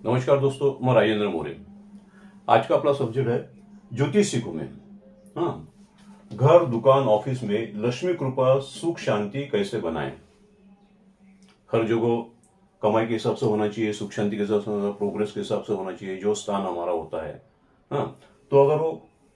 नमस्कार दोस्तों, मैं राजेंद्र मोरे। आज का अपना सब्जेक्ट है ज्योतिषी में। हाँ, घर, दुकान, ऑफिस में लक्ष्मी कृपा सुख शांति कैसे बनाएं। हर जगह कमाई के हिसाब से होना चाहिए, सुख शांति के हिसाब से होना, प्रोग्रेस के हिसाब से होना चाहिए जो स्थान हमारा होता है। हाँ, तो अगर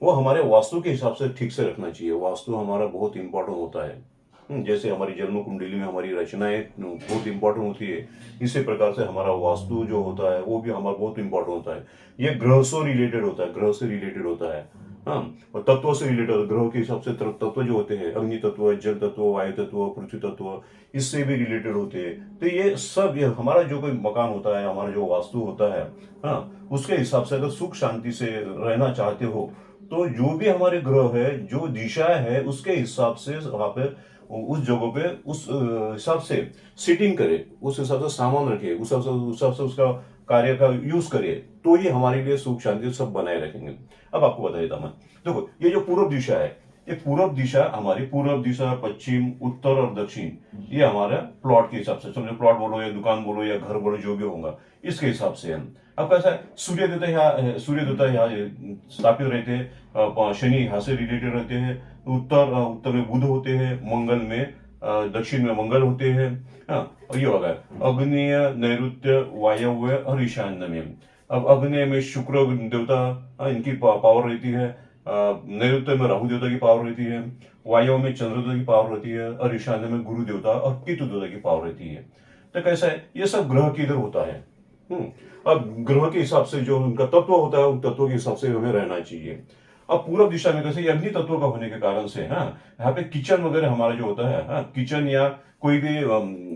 वो हमारे वास्तु के हिसाब से ठीक से रखना चाहिए। वास्तु हमारा बहुत इंपॉर्टेंट होता है। जैसे हमारी जन्म कुंडली में हमारी रचनाएं बहुत इंपॉर्टेंट होती है, इसी प्रकार से हमारा वास्तु जो होता है वो भी हमारा बहुत इंपॉर्टेंट होता है। ये ग्रह से रिलेटेड होता है, ग्रह से रिलेटेड होता है। हाँ, और तत्व से रिलेटेड, ग्रह के हिसाब से तत्व जो होते हैं, अग्नि तत्व, जल तत्व, वायु तत्व, पृथ्वी तत्व, इससे भी रिलेटेड होते हैं। तो ये सब, ये हमारा जो कोई मकान होता है, हमारा जो वास्तु होता है, हाँ, उसके हिसाब से अगर सुख शांति से रहना चाहते हो तो जो भी हमारे ग्रह है, जो दिशा है, उसके हिसाब से वहां पे उस जगह पे उस हिसाब से सीटिंग करे, उस हिसाब से सामान रखे, उस हिसाब से उसका कार्य का यूज करे, तो ये हमारे लिए सुख शांति सब बनाए रखेंगे। अब आपको बता देता मैं, देखो ये जो पूर्व दिशा है, ये पूर्व दिशा हमारी, पूर्व दिशा, पश्चिम, उत्तर और दक्षिण, ये हमारा प्लॉट के हिसाब से, समझो प्लॉट बोलो या दुकान बोलो या घर बोलो, जो भी होगा इसके हिसाब से हम। अब कैसा है, सूर्य देवता यहाँ स्थापित रहते हैं, शनि यहाँ से रिलेटेड रहते हैं, उत्तर में बुध होते हैं, मंगल में दक्षिण में मंगल होते हैं। हाँ, और ये होगा अग्निय, नैऋत्य, वायव्य और ईशान्य में। अब अग्नि में शुक्र देवता, इनकी पावर रहती है, नैऋत्य में राहु देवता की पावर रहती है, वायु में चंद्र देवता की पावर रहती है, और ईशान्य में गुरु देवता और केतु देवता की पावर रहती है। तो कैसा है, ये सब ग्रह के इधर होता है। अब ग्रह के हिसाब से जो उनका तत्व होता है, उन तत्वों के हिसाब से हमें रहना चाहिए। अब पूर्व दिशा में कैसे, ये अग्नि तत्व का होने के कारण से, हाँ, यहाँ पे किचन वगैरह हमारा जो होता है, हाँ, किचन या कोई भी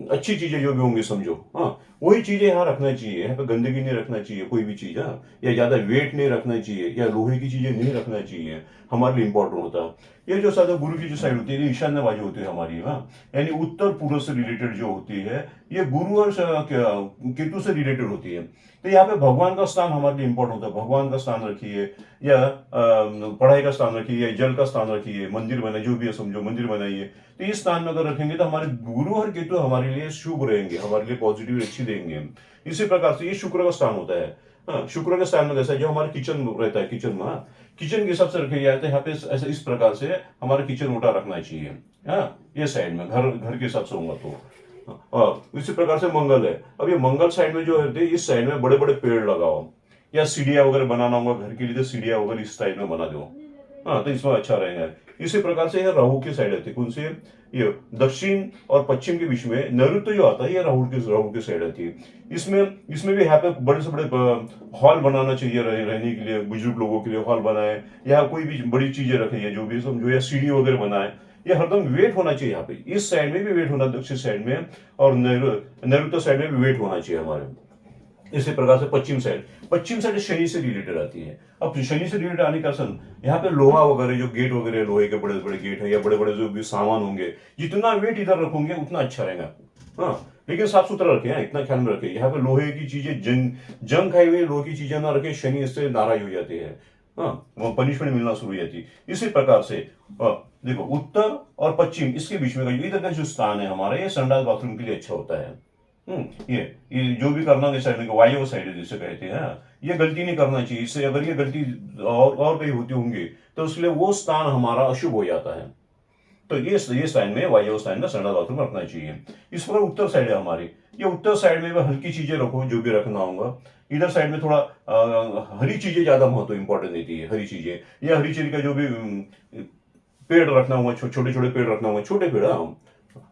अच्छी चीजें जो भी होंगी समझो, हाँ, वही चीजें यहाँ रखना चाहिए। यहाँ पे गंदगी नहीं रखना चाहिए कोई भी चीज, हाँ, या ज्यादा वेट नहीं रखना चाहिए, या लोहे की चीजें नहीं रखना चाहिए, हमारे लिए इंपॉर्टेंट होता है। ये जो साधा गुरु की जो साइड होती है, ईशान्य बाजू होती है हमारी, हाँ, यानी उत्तर पूर्व से रिलेटेड जो होती है, ये गुरु और केतु से रिलेटेड होती है। तो यहाँ पे भगवान का स्थान हमारे लिए इंपॉर्टेंट होता है। भगवान का स्थान रखिए, या पढ़ाई का स्थान रखिए, या जल का स्थान रखिए, मंदिर बनाइए, जो भी है समझो मंदिर बनाइए। तो इस स्थान में अगर रखेंगे तो हमारे गुरु और केतु हमारे लिए शुभ रहेंगे, हमारे लिए पॉजिटिव अच्छी देंगे। इसी प्रकार से ये शुक्र का स्थान होता है। हाँ, शुक्र के स्थान में कैसा है, जो हमारा किचन रहता है, किचन में, हाँ, किचन के हिसाब से रखे जाते हैं। यहाँ पे ऐसे इस प्रकार से हमारा किचन उल्टा रखना चाहिए। हाँ, ये साइड में घर घर के हिसाब से होगा तो। और इसी प्रकार से मंगल है। अब ये मंगल साइड में जो है, इस साइड में बड़े बड़े पेड़ लगाओ, या सीढ़ियां वगैरह बनाना होगा घर के लिए तो सीढ़ियां वगैरह इस साइड में बना दो। हाँ, तो इसमें अच्छा रहेगा। इसी प्रकार से ये राहु की साइड आती है, कौन सी है, ये दक्षिण और पश्चिम के बीच में नैऋत्य जो आता है, ये राहु की साइड आती है। इसमें इसमें भी यहाँ पे बड़े से बड़े हॉल बनाना चाहिए, रहने के लिए, बुजुर्ग लोगों के लिए हॉल बनाए, या कोई भी बड़ी चीजें रखे, जो भी समझो, या सीढ़ी वगैरह बनाए। ये हरदम वेट होना चाहिए यहाँ पे, इस साइड में भी वेट होना, दक्षिण साइड में, और नैऋत्य साइड में भी वेट होना चाहिए हमारे। इसी प्रकार से पश्चिम साइड शनि से रिलेटेड आती है। अब शनि से रिलेटेड आने का सन, यहाँ पे लोहा वगैरह, जो गेट वगैरह, लोहे के बड़े बड़े गेट है, या बड़े बड़े जो भी सामान होंगे, जितना वेट इधर रखोगे उतना अच्छा रहेगा। हाँ, लेकिन साफ सुथरा रखें, इतना ख्याल में रखें। यहाँ पे लोहे की चीजें, जंग खाई हुई लोहे की चीजें ना रखें, शनि इससे नाराज हो जाते हैं। हाँ, पनिशमेंट मिलना शुरू हो जाती है। इसी प्रकार से देखो, उत्तर और पश्चिम इसके बीच में इधर का जो स्थान है हमारा, ये संडास बाथरूम के लिए अच्छा होता है। ये जो भी करना है साइड में, वायु साइड जिसे कहते हैं, ये गलती नहीं करना चाहिए। इससे अगर ये गलती और कहीं होती होंगी तो इसलिए वो स्थान हमारा अशुभ हो जाता है। तो ये साइड में, वायु साइड में संडास बाथरूम रखना चाहिए। इस पर उत्तर साइड है हमारी, ये उत्तर साइड में हल्की चीजें रखो, जो भी रखना होगा। इधर साइड में थोड़ा हरी चीजें ज्यादा महत्व इंपॉर्टेंट देती है, हरी चीजें, या हरी चीज का जो भी पेड़ रखना हुआ, छोटे छोटे पेड़ रखना हुआ, छोटे पेड़,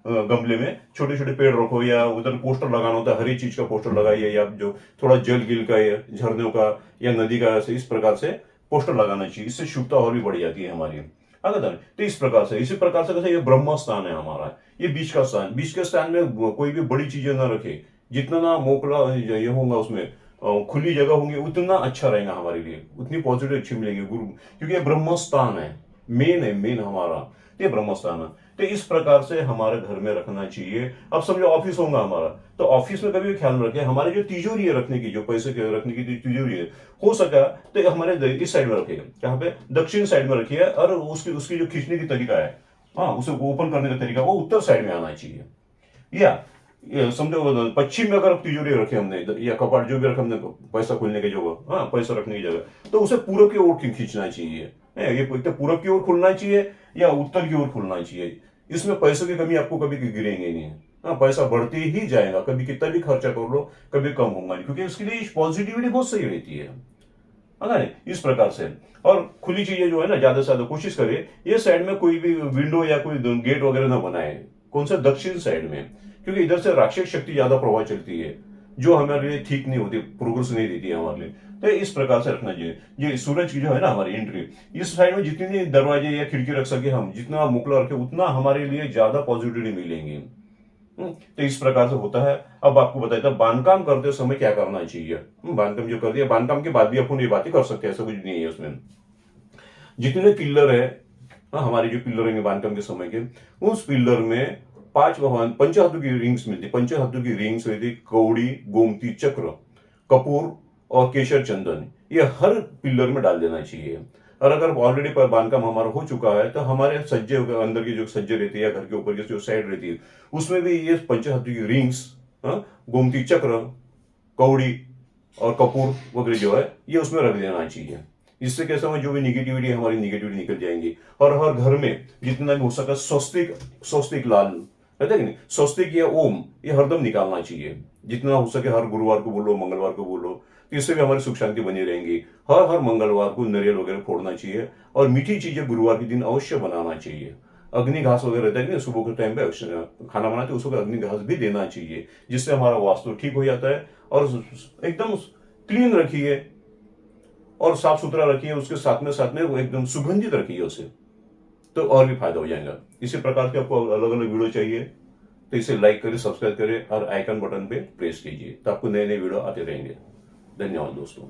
गमले में छोटे छोटे पेड़ रखो, या उधर पोस्टर लगाना होता है, हरी चीज का पोस्टर लगाइए, या जो थोड़ा जल गिल का या झरनों का या नदी का, इस प्रकार से पोस्टर लगाना चाहिए। इससे शुभता और भी बढ़ जाती है हमारी। अगर तो इस प्रकार से, इसी प्रकार से कैसे, ये ब्रह्म स्थान है हमारा, ये बीच का स्थान। बीच के स्थान में कोई भी बड़ी चीजें ना रखे, जितना ना मोकला ये होगा उसमें, खुली जगह होंगी, उतना अच्छा रहेगा हमारे लिए, उतनी पॉजिटिव अच्छी मिलेगी गुरु, क्योंकि ये ब्रह्म स्थान है, मेन हमारा, ये ब्रह्म स्थान है। तो इस प्रकार से हमारे घर में रखना चाहिए। अब समझो ऑफिस होगा हमारा, तो ऑफिस में कभी भी ख्याल रखें, हमारी जो तिजोरी है रखने की, जो पैसे के रखने की तिजोरी है, हो सका तो हमारे इस साइड में रखिएगा, यहाँ पे दक्षिण साइड में रखिए, और उसकी उसकी जो खींचने की तरीका है, हाँ, उसे ओपन करने का तरीका वो उत्तर साइड में आना चाहिए। या समझो पश्चिम में अगर तिजोरी रखे हमने या कपाट जो भी रखे हमने पैसा खोलने की जगह, हाँ पैसा रखने की जगह, तो उसे पूरब की ओर खींचना चाहिए। ये तो पूरब की ओर खुलना चाहिए या उत्तर की ओर खुलना चाहिए। इसमें पैसों की कमी आपको कभी गिरेंगे नहीं। हाँ, पैसा बढ़ते ही जाएगा, कभी कितना भी खर्चा कर लो कभी कम होगा नहीं, क्योंकि उसके लिए पॉजिटिविटी बहुत सही रहती है ना, इस प्रकार से। और खुली चीजें जो है ना, ज्यादा से ज्यादा कोशिश करें ये साइड में कोई भी विंडो या कोई गेट वगैरह ना बनाए। कौन सा? दक्षिण साइड में, क्योंकि इधर से राक्षस शक्ति ज्यादा प्रभाव चलती है जो हमारे लिए ठीक नहीं होती, प्रोग्रेस नहीं देती है हमारे लिए। तो इस प्रकार से रखना चाहिए। ये सूरज की जो है ना हमारी एंट्री, इस साइड में जितनी दरवाजे या खिड़की रख सके हम, जितना मुकला रखे उतना हमारे लिए ज्यादा पॉजिटिविटी मिलेंगी। तो इस प्रकार से होता है। अब आपको बताया था बांधकाम करते समय क्या करना चाहिए। बांधकाम जो कर दिया, बांधकाम के बाद भी अपन ये बातें कर सकते हैं, ऐसा कुछ नहीं है उसमें। जितने पिल्लर है, हमारे जो पिल्लर हैं बांधकाम के समय के, उस पिल्लर में 5 भगवान पंचधातु की रिंग्स मिलती, पंचधातु की रिंग्स रहती, कौड़ी, गोमती चक्र, कपूर और केशर चंदन, ये हर पिल्लर में डाल देना चाहिए। और अगर ऑलरेडी बांधकाम हमारा हो चुका है तो हमारे सज्जे अंदर की जो सज्जे रहती है या घर के ऊपर की जो साइड रहती है उसमें भी ये पंचधातु की रिंग्स, गोमती चक्र, कौड़ी और कपूर वगैरह जो है ये उसमें रख देना चाहिए। इससे कैसा होगा, जो भी निगेटिविटी हमारी निगेटिविटी निकल जाएंगी। और हर घर में जितना भी हो सका स्वस्तिक लाल रहता है कि नहीं, स्वस्तिक या ओम ये हरदम निकालना चाहिए। जितना हो सके हर गुरुवार को बोलो, मंगलवार को बोलो, तो इससे भी हमारी सुख शांति बनी रहेंगी। हर मंगलवार को नारियल वगैरह फोड़ना चाहिए और मीठी चीजें गुरुवार के दिन अवश्य बनाना चाहिए। अग्नि घास वगैरह रहता है कि सुबह के टाइम पे खाना बनाते उसको अग्नि घास भी देना चाहिए, जिससे हमारा वास्तु ठीक हो जाता है। और एकदम क्लीन रखिए और साफ सुथरा रखिए, उसके साथ में वो एकदम सुगंधित रखिए उसे, तो और भी फायदा हो जाएगा। इसी प्रकार के आपको अलग अलग वीडियो चाहिए तो इसे लाइक करें, सब्सक्राइब करें और आइकन बटन पे प्रेस कीजिए, तो आपको नए नए वीडियो आते रहेंगे। धन्यवाद दोस्तों।